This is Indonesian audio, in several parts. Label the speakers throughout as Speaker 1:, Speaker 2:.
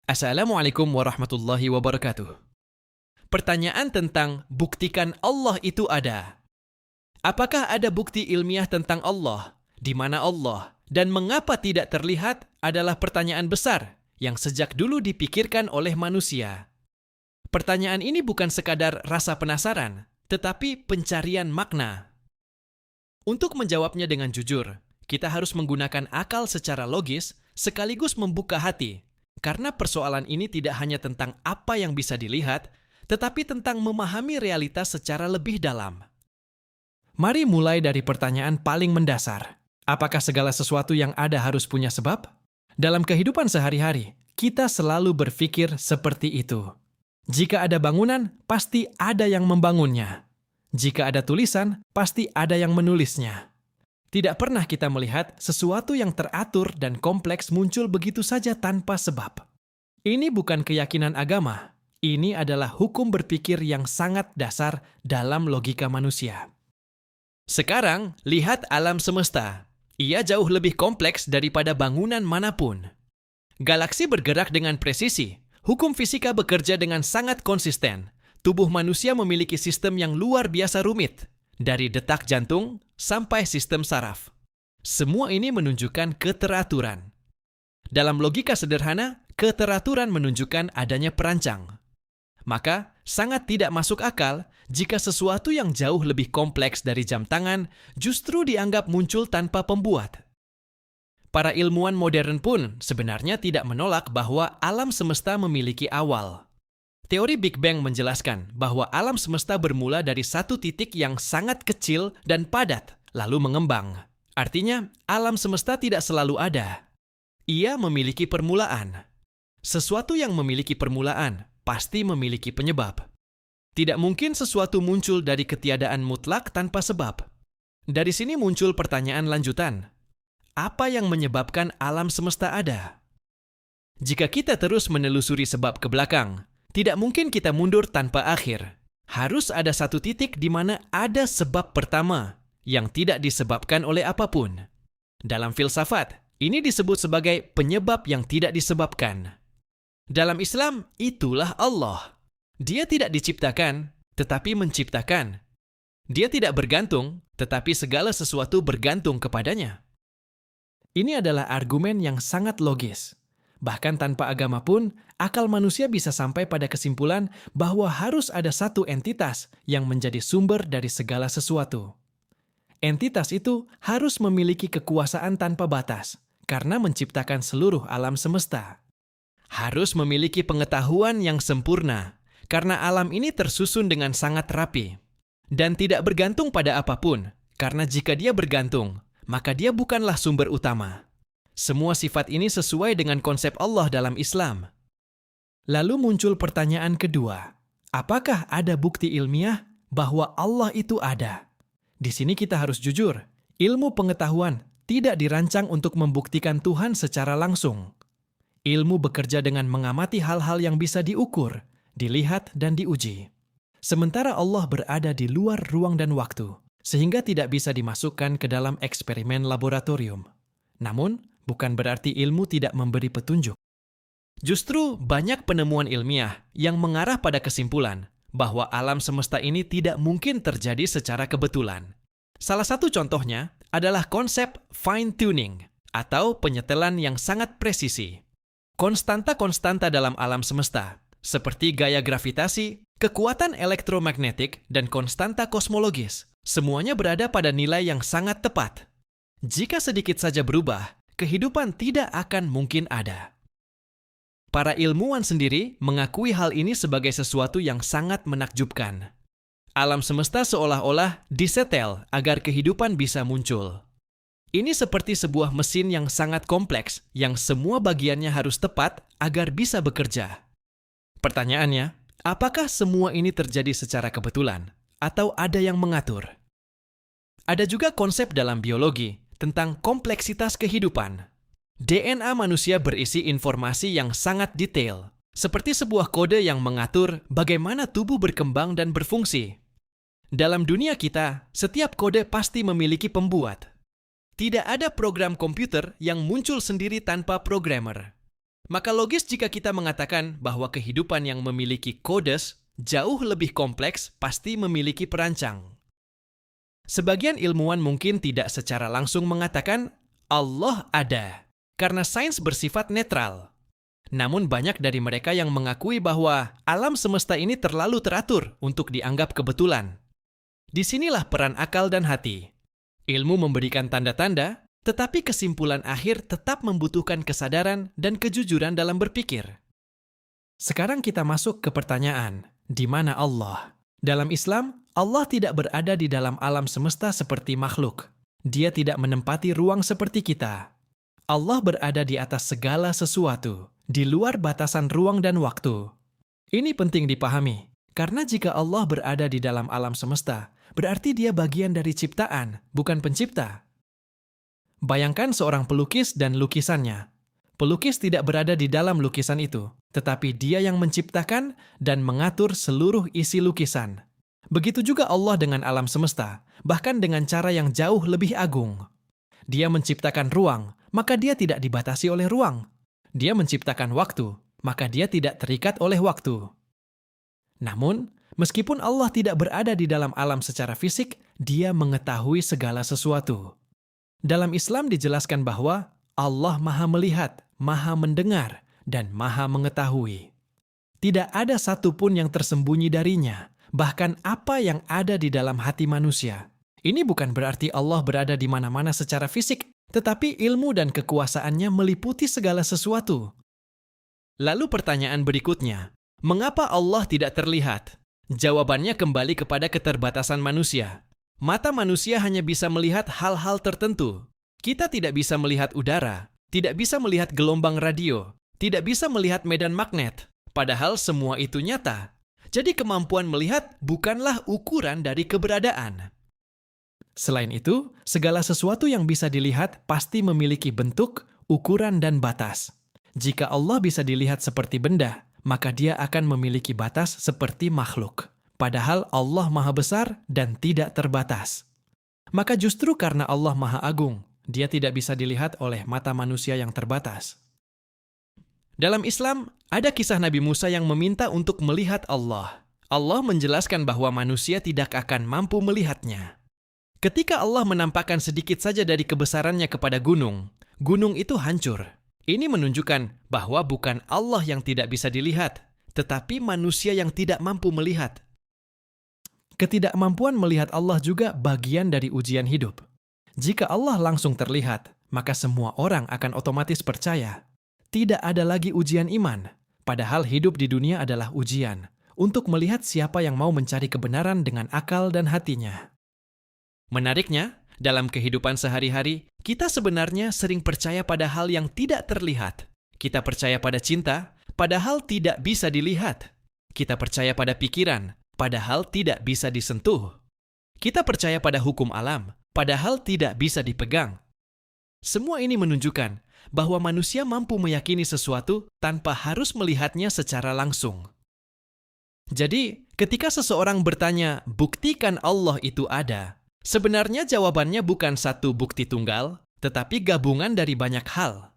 Speaker 1: Assalamualaikum warahmatullahi wabarakatuh. Pertanyaan tentang buktikan Allah itu ada. Apakah ada bukti ilmiah tentang Allah? Di mana Allah? Dan mengapa tidak terlihat adalah pertanyaan besar yang sejak dulu dipikirkan oleh manusia. Pertanyaan ini bukan sekadar rasa penasaran, tetapi pencarian makna. Untuk menjawabnya dengan jujur, kita harus menggunakan akal secara logis sekaligus membuka hati. Karena persoalan ini tidak hanya tentang apa yang bisa dilihat, tetapi tentang memahami realitas secara lebih dalam. Mari mulai dari pertanyaan paling mendasar. Apakah segala sesuatu yang ada harus punya sebab? Dalam kehidupan sehari-hari, kita selalu berpikir seperti itu. Jika ada bangunan, pasti ada yang membangunnya. Jika ada tulisan, pasti ada yang menulisnya. Tidak pernah kita melihat sesuatu yang teratur dan kompleks muncul begitu saja tanpa sebab. Ini bukan keyakinan agama. Ini adalah hukum berpikir yang sangat dasar dalam logika manusia. Sekarang, lihat alam semesta. Ia jauh lebih kompleks daripada bangunan manapun. Galaksi bergerak dengan presisi. Hukum fisika bekerja dengan sangat konsisten. Tubuh manusia memiliki sistem yang luar biasa rumit. Dari detak jantung sampai sistem saraf. Semua ini menunjukkan keteraturan. Dalam logika sederhana, keteraturan menunjukkan adanya perancang. Maka, sangat tidak masuk akal jika sesuatu yang jauh lebih kompleks dari jam tangan justru dianggap muncul tanpa pembuat. Para ilmuwan modern pun sebenarnya tidak menolak bahwa alam semesta memiliki awal. Teori Big Bang menjelaskan bahwa alam semesta bermula dari satu titik yang sangat kecil dan padat, lalu mengembang. Artinya, alam semesta tidak selalu ada. Ia memiliki permulaan. Sesuatu yang memiliki permulaan pasti memiliki penyebab. Tidak mungkin sesuatu muncul dari ketiadaan mutlak tanpa sebab. Dari sini muncul pertanyaan lanjutan. Apa yang menyebabkan alam semesta ada? Jika kita terus menelusuri sebab ke belakang, tidak mungkin kita mundur tanpa akhir. Harus ada satu titik di mana ada sebab pertama yang tidak disebabkan oleh apapun. Dalam filsafat, ini disebut sebagai penyebab yang tidak disebabkan. Dalam Islam, itulah Allah. Dia tidak diciptakan, tetapi menciptakan. Dia tidak bergantung, tetapi segala sesuatu bergantung kepadanya. Ini adalah argumen yang sangat logis. Bahkan tanpa agama pun, akal manusia bisa sampai pada kesimpulan bahwa harus ada satu entitas yang menjadi sumber dari segala sesuatu. Entitas itu harus memiliki kekuasaan tanpa batas, karena menciptakan seluruh alam semesta. Harus memiliki pengetahuan yang sempurna, karena alam ini tersusun dengan sangat rapi. Dan tidak bergantung pada apapun, karena jika dia bergantung, maka dia bukanlah sumber utama. Semua sifat ini sesuai dengan konsep Allah dalam Islam. Lalu muncul pertanyaan kedua. Apakah ada bukti ilmiah bahwa Allah itu ada? Di sini kita harus jujur. Ilmu pengetahuan tidak dirancang untuk membuktikan Tuhan secara langsung. Ilmu bekerja dengan mengamati hal-hal yang bisa diukur, dilihat, dan diuji. Sementara Allah berada di luar ruang dan waktu, sehingga tidak bisa dimasukkan ke dalam eksperimen laboratorium. Namun, bukan berarti ilmu tidak memberi petunjuk. Justru banyak penemuan ilmiah yang mengarah pada kesimpulan bahwa alam semesta ini tidak mungkin terjadi secara kebetulan. Salah satu contohnya adalah konsep fine-tuning atau penyetelan yang sangat presisi. Konstanta-konstanta dalam alam semesta, seperti gaya gravitasi, kekuatan elektromagnetik, dan konstanta kosmologis, semuanya berada pada nilai yang sangat tepat. Jika sedikit saja berubah, kehidupan tidak akan mungkin ada. Para ilmuwan sendiri mengakui hal ini sebagai sesuatu yang sangat menakjubkan. Alam semesta seolah-olah disetel agar kehidupan bisa muncul. Ini seperti sebuah mesin yang sangat kompleks, yang semua bagiannya harus tepat agar bisa bekerja. Pertanyaannya, apakah semua ini terjadi secara kebetulan, atau ada yang mengatur? Ada juga konsep dalam biologi tentang kompleksitas kehidupan. DNA manusia berisi informasi yang sangat detail, seperti sebuah kode yang mengatur bagaimana tubuh berkembang dan berfungsi. Dalam dunia kita, setiap kode pasti memiliki pembuat. Tidak ada program komputer yang muncul sendiri tanpa programmer. Maka logis jika kita mengatakan bahwa kehidupan yang memiliki kodes jauh lebih kompleks pasti memiliki perancang. Sebagian ilmuwan mungkin tidak secara langsung mengatakan Allah ada, karena sains bersifat netral. Namun banyak dari mereka yang mengakui bahwa alam semesta ini terlalu teratur untuk dianggap kebetulan. Disinilah peran akal dan hati. Ilmu memberikan tanda-tanda, tetapi kesimpulan akhir tetap membutuhkan kesadaran dan kejujuran dalam berpikir. Sekarang kita masuk ke pertanyaan, di mana Allah? Dalam Islam, Allah tidak berada di dalam alam semesta seperti makhluk. Dia tidak menempati ruang seperti kita. Allah berada di atas segala sesuatu, di luar batasan ruang dan waktu. Ini penting dipahami, karena jika Allah berada di dalam alam semesta, berarti dia bagian dari ciptaan, bukan pencipta. Bayangkan seorang pelukis dan lukisannya. Pelukis tidak berada di dalam lukisan itu, tetapi dia yang menciptakan dan mengatur seluruh isi lukisan. Begitu juga Allah dengan alam semesta, bahkan dengan cara yang jauh lebih agung. Dia menciptakan ruang, maka dia tidak dibatasi oleh ruang. Dia menciptakan waktu, maka dia tidak terikat oleh waktu. Namun, meskipun Allah tidak berada di dalam alam secara fisik, dia mengetahui segala sesuatu. Dalam Islam dijelaskan bahwa Allah Maha Melihat, Maha Mendengar, dan Maha Mengetahui. Tidak ada satupun yang tersembunyi darinya, bahkan apa yang ada di dalam hati manusia. Ini bukan berarti Allah berada di mana-mana secara fisik, tetapi ilmu dan kekuasaannya meliputi segala sesuatu. Lalu pertanyaan berikutnya, mengapa Allah tidak terlihat? Jawabannya kembali kepada keterbatasan manusia. Mata manusia hanya bisa melihat hal-hal tertentu. Kita tidak bisa melihat udara, tidak bisa melihat gelombang radio, tidak bisa melihat medan magnet, padahal semua itu nyata. Jadi kemampuan melihat bukanlah ukuran dari keberadaan. Selain itu, segala sesuatu yang bisa dilihat pasti memiliki bentuk, ukuran, dan batas. Jika Allah bisa dilihat seperti benda, maka dia akan memiliki batas seperti makhluk. Padahal Allah Maha Besar dan tidak terbatas. Maka justru karena Allah Maha Agung, dia tidak bisa dilihat oleh mata manusia yang terbatas. Dalam Islam, ada kisah Nabi Musa yang meminta untuk melihat Allah. Allah menjelaskan bahwa manusia tidak akan mampu melihatnya. Ketika Allah menampakkan sedikit saja dari kebesarannya kepada gunung, gunung itu hancur. Ini menunjukkan bahwa bukan Allah yang tidak bisa dilihat, tetapi manusia yang tidak mampu melihat. Ketidakmampuan melihat Allah juga bagian dari ujian hidup. Jika Allah langsung terlihat, maka semua orang akan otomatis percaya. Tidak ada lagi ujian iman, padahal hidup di dunia adalah ujian untuk melihat siapa yang mau mencari kebenaran dengan akal dan hatinya. Menariknya, dalam kehidupan sehari-hari, kita sebenarnya sering percaya pada hal yang tidak terlihat. Kita percaya pada cinta, padahal tidak bisa dilihat. Kita percaya pada pikiran, padahal tidak bisa disentuh. Kita percaya pada hukum alam, padahal tidak bisa dipegang. Semua ini menunjukkan bahwa manusia mampu meyakini sesuatu tanpa harus melihatnya secara langsung. Jadi, ketika seseorang bertanya, "Buktikan Allah itu ada," sebenarnya jawabannya bukan satu bukti tunggal, tetapi gabungan dari banyak hal.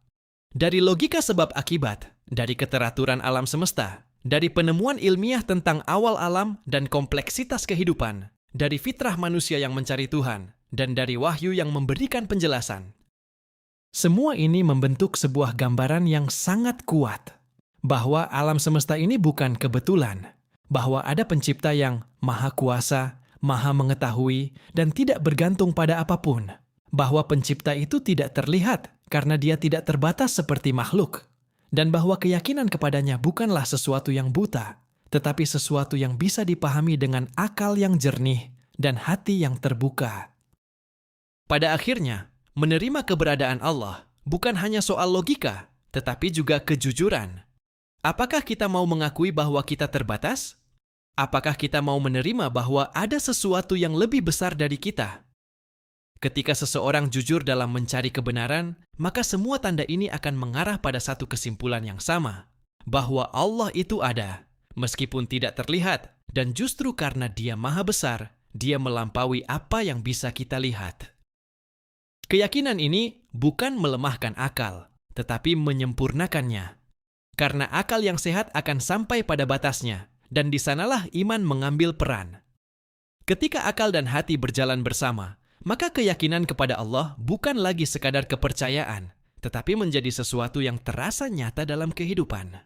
Speaker 1: Dari logika sebab akibat, dari keteraturan alam semesta, dari penemuan ilmiah tentang awal alam dan kompleksitas kehidupan, dari fitrah manusia yang mencari Tuhan, dan dari wahyu yang memberikan penjelasan. Semua ini membentuk sebuah gambaran yang sangat kuat, bahwa alam semesta ini bukan kebetulan, bahwa ada pencipta yang maha kuasa, maha mengetahui, dan tidak bergantung pada apapun, bahwa pencipta itu tidak terlihat karena dia tidak terbatas seperti makhluk, dan bahwa keyakinan kepadanya bukanlah sesuatu yang buta, tetapi sesuatu yang bisa dipahami dengan akal yang jernih dan hati yang terbuka. Pada akhirnya, menerima keberadaan Allah bukan hanya soal logika, tetapi juga kejujuran. Apakah kita mau mengakui bahwa kita terbatas? Apakah kita mau menerima bahwa ada sesuatu yang lebih besar dari kita? Ketika seseorang jujur dalam mencari kebenaran, maka semua tanda ini akan mengarah pada satu kesimpulan yang sama, bahwa Allah itu ada, meskipun tidak terlihat, dan justru karena Dia Maha Besar, Dia melampaui apa yang bisa kita lihat. Keyakinan ini bukan melemahkan akal, tetapi menyempurnakannya. Karena akal yang sehat akan sampai pada batasnya, dan di sanalah iman mengambil peran. Ketika akal dan hati berjalan bersama, maka keyakinan kepada Allah bukan lagi sekadar kepercayaan, tetapi menjadi sesuatu yang terasa nyata dalam kehidupan.